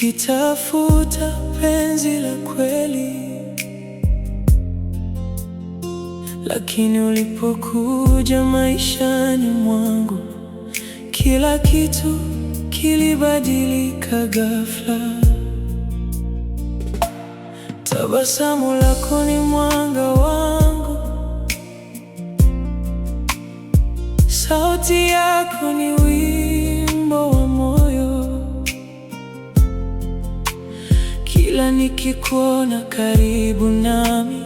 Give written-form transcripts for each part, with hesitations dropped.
nikitafuta penzi la kweli, lakini ulipokuja maishani mwangu, kila kitu kilibadilika ghafla. Tabasamu lako ni mwanga wangu, sauti yako ni wimbo wa moyo. Kila nikikuona karibu nami,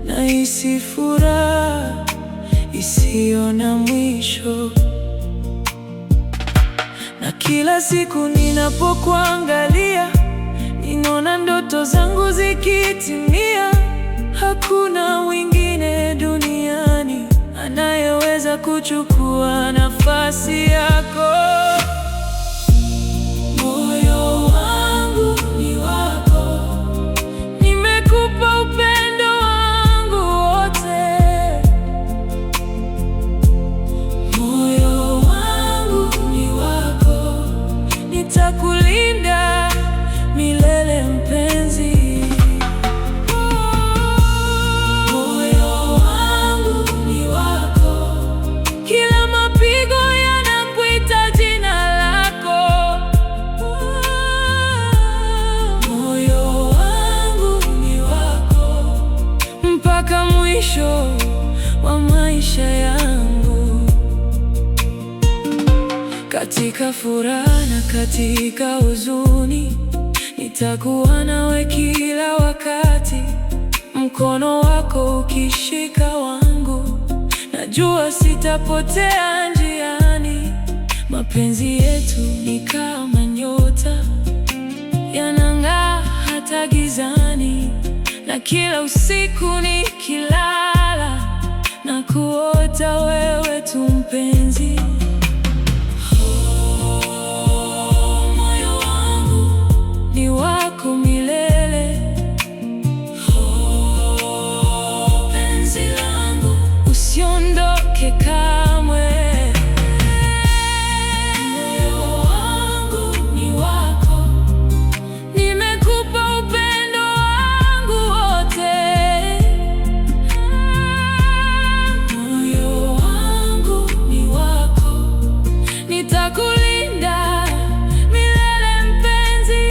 nahisi furaha isiyo na mwisho. Na kila siku ninapokuangalia, ninaona ndoto zangu zikitimia. Hakuna mwingine duniani anayeweza kuchukua nafasi yako. Moyo wangu ni wako, nimekupa upendo wangu wote. Moyo wangu ni wako, nitakulinda milele mpenzi. Moyo wangu ni wako, kila mapigo yanakuita jina lako. Moyo wangu ni wako, mpaka mwisho wa maisha yangu. Katika furaha na katika huzuni, nitakuwa nawe kila wakati. Mkono wako ukishika wangu, najua sitapotea njiani. Mapenzi yetu ni kama nyota, yanang'aa hata gizani. Na kila usiku nikilala, na kuota wewe tu mpenzi. Ni wako milele, penzi langu, usiondoke kamwe. Moyo wangu ni wako, nimekupa upendo wangu wote. Moyo wangu ni wako, nitakulinda milele mpenzi.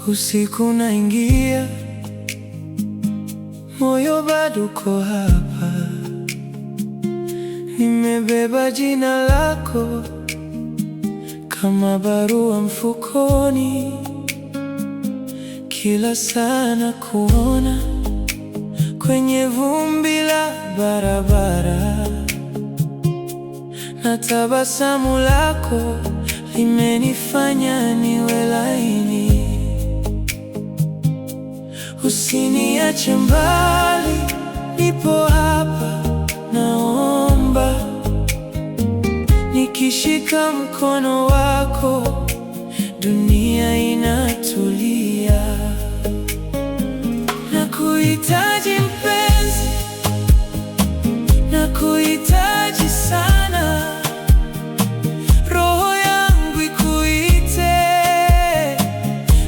Usiku naingia, moyo bado uko hapa. Nimebeba jina lako kama barua mfukoni. Kila saa nakuona kwenye vumbi la barabara, na tabasamu lako limenifanya niwe laini. Usiniache mbali, nipo hapa naomba. Nikishika mkono wako, dunia inatulia. Nakuhitaji mpenzi, nakuhitaji sana. Roho yangu ikuite,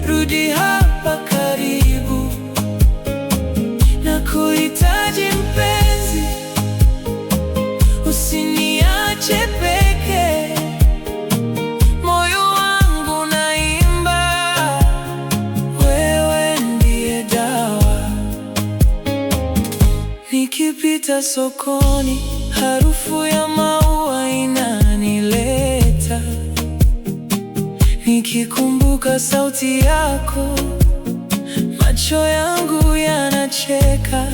rudi hapa karibu. Nakuhitaji mpenzi, usiniache peke. Moyo wangu naimba, Nikipita sokoni, harufu ya maua inanileta. Nikikumbuka sauti yako, macho yangu yanacheka.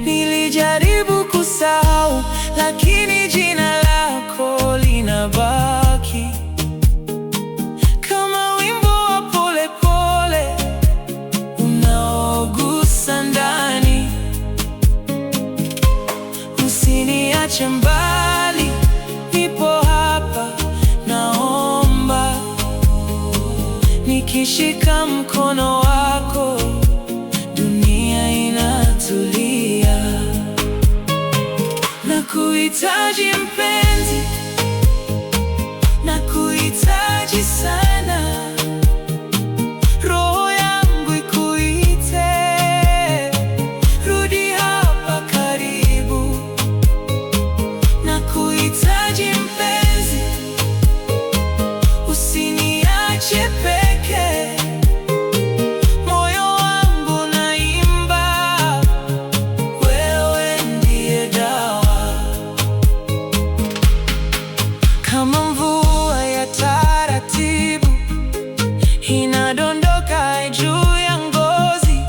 Nilijaribu kusahau, lakini jina lako linabaki kama wimbo wa polepole unaogusa ndani. Usiniache mbali, nipo hapa, naomba. Nikishika mkono wako, dunia inatulia. Nakuhitaji mpenzi, nakuhitaji sana. Roho yangu ikuite, rudi hapa karibu. Nakuhitaji mpenzi, usiniache peke. Moyo wangu naimba, wewe ndiye dawa. Kama mvua ya taratibu inadondoka juu ya ngozi,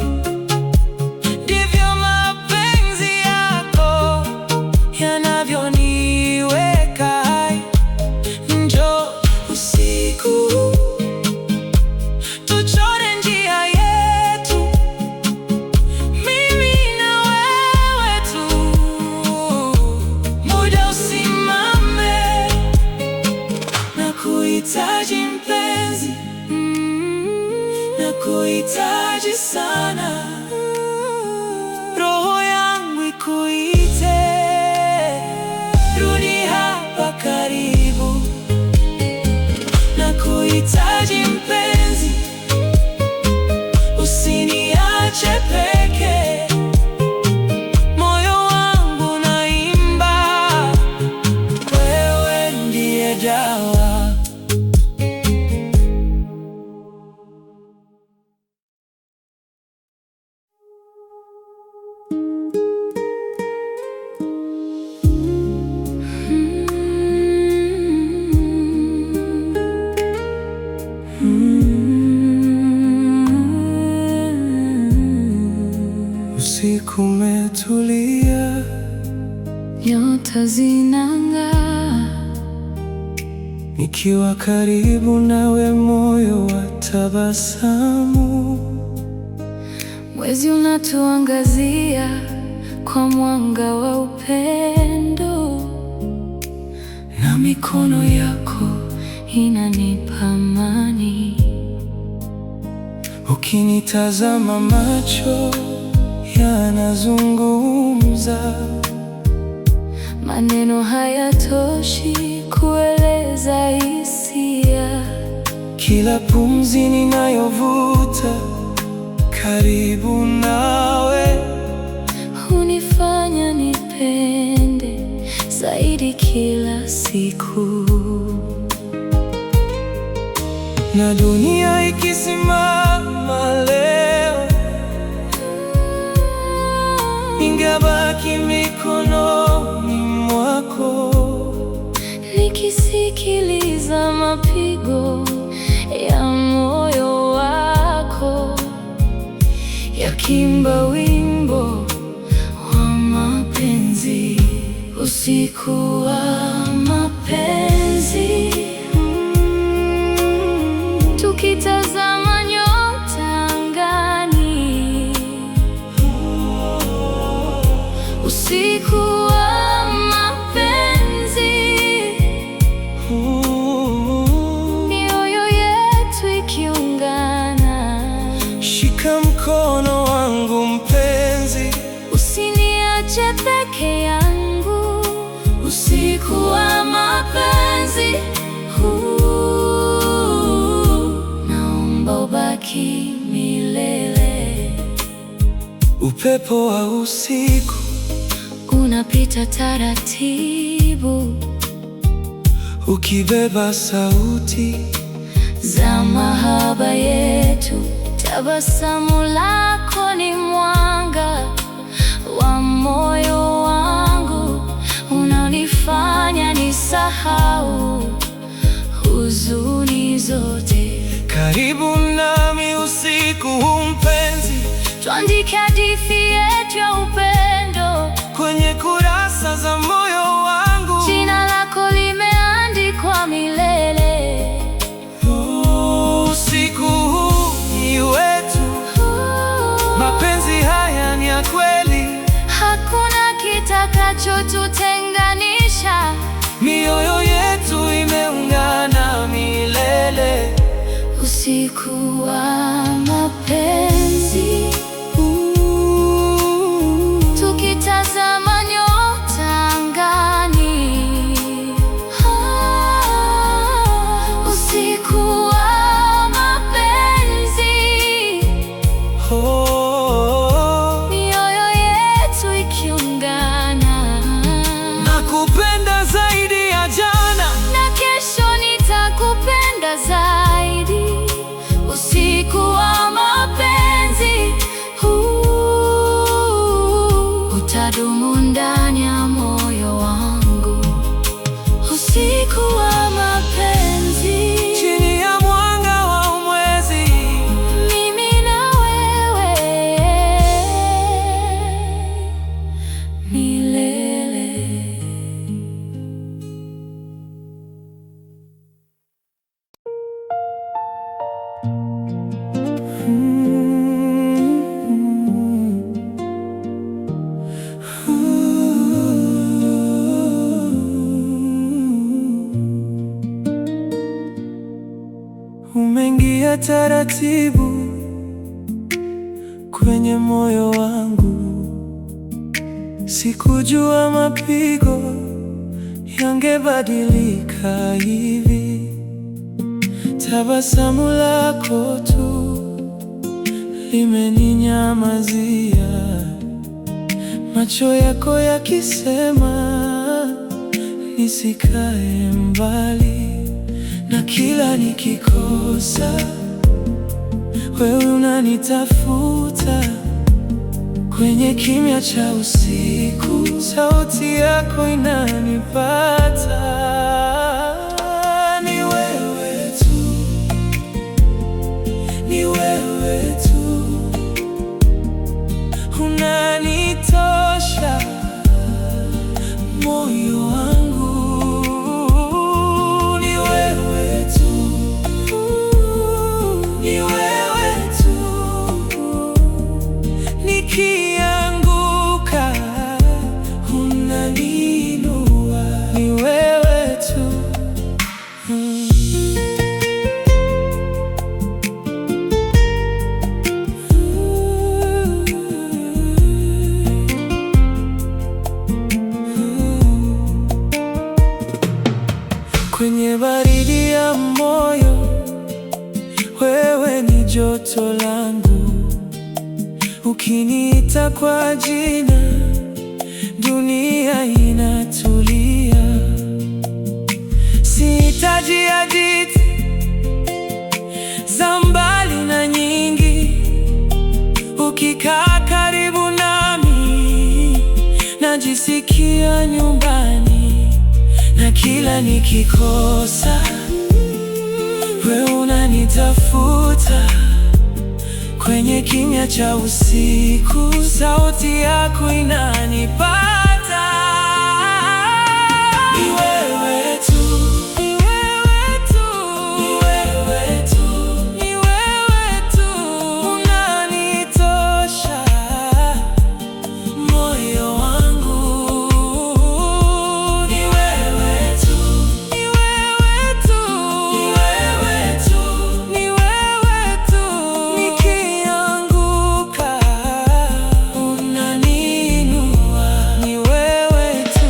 ndivyo mapenzi yako yanavyoniweka hai. Njoo usiku, tuchore njia yetu, mimi na wewe tu. Muda usimame, nakuhitaji mpenzi, nakuhitaji sana. Roho yangu ikuite, rudi hapa karibu. Nakuhitaji mpenzi, usiniache peke. Moyo wangu naimba, wewe ndiye dawa. Usiku umetulia, nyota zinang'aa. nikiwa karibu nawe moyo watabasamu. Mwezi unatuangazia kwa mwanga wa upendo, Na mikono yako inanipa amani. ukinitazama, macho yanazungumza. Maneno hayatoshi kueleza hisia. Kila pumzi ninayovuta karibu nawe, Hunifanya nipende zaidi kila siku. na dunia ikisimama leo, ningabaki mikononi mwako. Nikisikiliza mapigo ya moyo wako, yakiimba wimbo wa mapenzi. Usiku wa mapenzi, tukitazama nyota angani. Usiku wa mapenzi, mioyo yetu ikiungana. Shika mkono wangu mpenzi, Usiniache peke yangu. Usiku wa mapenzi, naomba ubaki milele. upepo wa usiku Unapita taratibu, ukibeba sauti za mahaba yetu. Tabasamu lako ni mwanga wa moyo kusahau huzuni zote. Karibu nami usiku huu mpenzi, tuandike hadithi yetu ya upendo kwenye kurasa za moyo wangu. Jina lako limeandikwa milele. Usiku huu ni wetu, mapenzi haya ni ya kweli. Hakuna kitakachotutenganisha, mioyo yetu imeungana milele. Usiku wa mapenzi, tukitazama nyota angani. Usiku wa mapenzi, mioyo yetu ikiungana. Nakupenda zaidi ya jana, na kesho nitakupenda zaidi. Usiku wa mapenzi utadumu ndani ya moyo wangu. Usiku wa mapenzi, chini ya mwanga wa mwezi, mimi na wewe milele. Umeingia taratibu kwenye moyo wangu. Sikujua mapigo yangebadilika hivi. Tabasamu lako tu limeninyamazia, macho yako yakisema nisikae mbali. Na kila nikikosa, wewe unanitafuta kwenye kimya cha usiku. Sauti yako inanipata. Ni wewe tu, ni wewe tu, unanitosha moyo wangu. Nikianguka unaniinua, ni wewe tu. Kwenye baridi ya moyo, wewe ni joto langu. Ukiniita kwa jina, dunia inatulia. Sihitaji hadithi za mbali na nyingi. Ukikaa karibu nami, najisikia nyumbani. Na kila nikikosa, wewe unanitafuta kwenye kimya cha usiku. Sauti yako inanipata. Ni wewe tu, ni wewe tu, ni wewe tu, ni wewe tu, unanitosha moyo wangu. Ni wewe tu, ni wewe tu, ni wewe tu, ni wewe tu, nikianguka unaniinua. Ni wewe tu,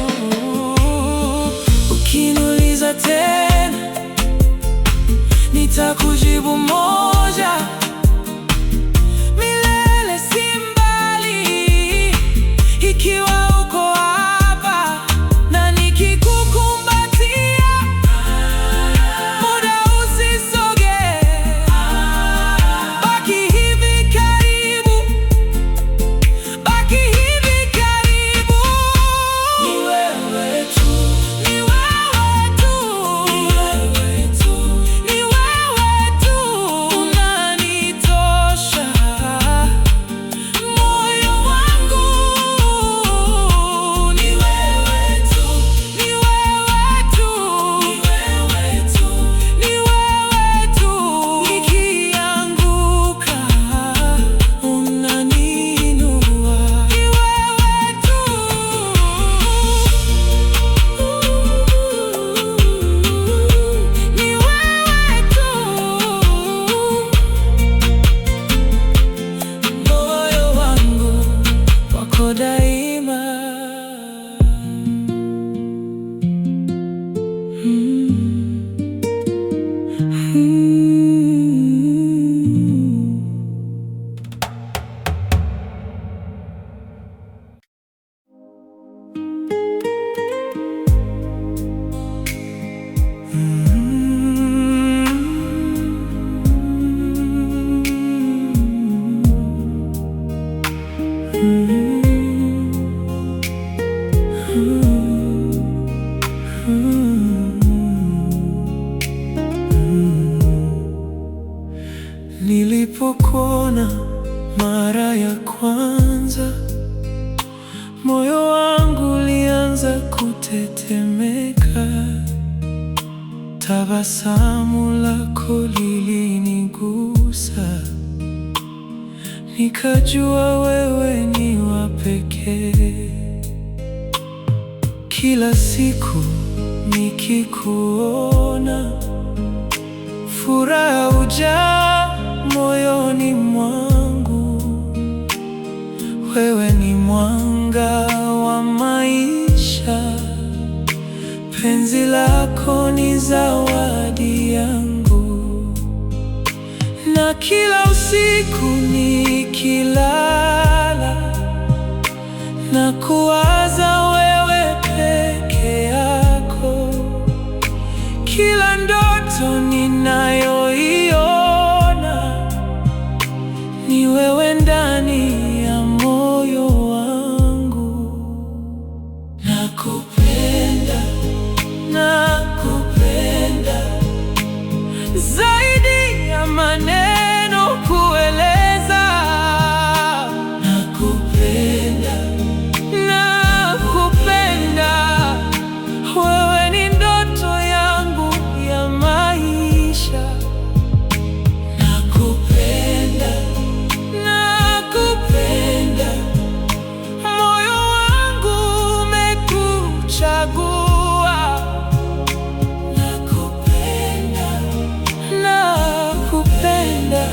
Nilipokuona mara ya kwanza, moyo wangu ulianza kutetemeka. Tabasamu lako lilinigusa, nikajua wewe ni wa pekee. Kila siku nikikuona, furaha hujaa moyoni mwangu. Wewe ni mwanga wa maisha, penzi lako ni zawadi yangu. Na kila usiku nikilala, na kuwaza wewe peke yako. Kila ndoto ninayoiona, ni wewe ndani ya moyo wangu. Nakupenda, nakupenda zaidi ya maneno kueleza. Nakupenda, nakupenda, wewe ni ndoto yangu ya maisha. Nakupenda, nakupenda, moyo wangu umekuchagua. Nakupenda, nakupenda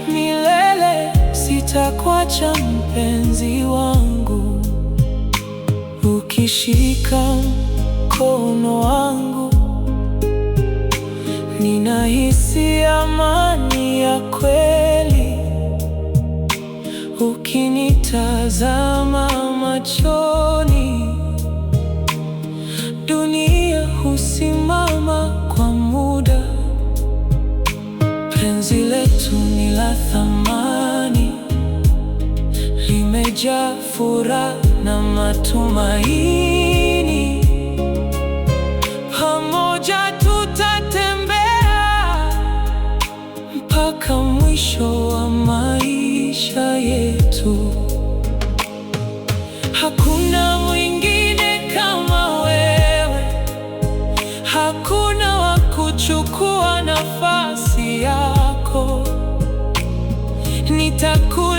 milele, sitakuacha mpenzi wangu. Ukishika mkono wangu, ninahisi amani ya kweli. Ukinitazama machoni, dunia husimama kwa muda. Penzi letu ni la thamani, limejaa furaha na matumaini. Pamoja tutatembea mpaka mwisho wa maisha yetu. Hakuna mwingine kama wewe, hakuna wa kuchukua nafasi yako. Nitakuwa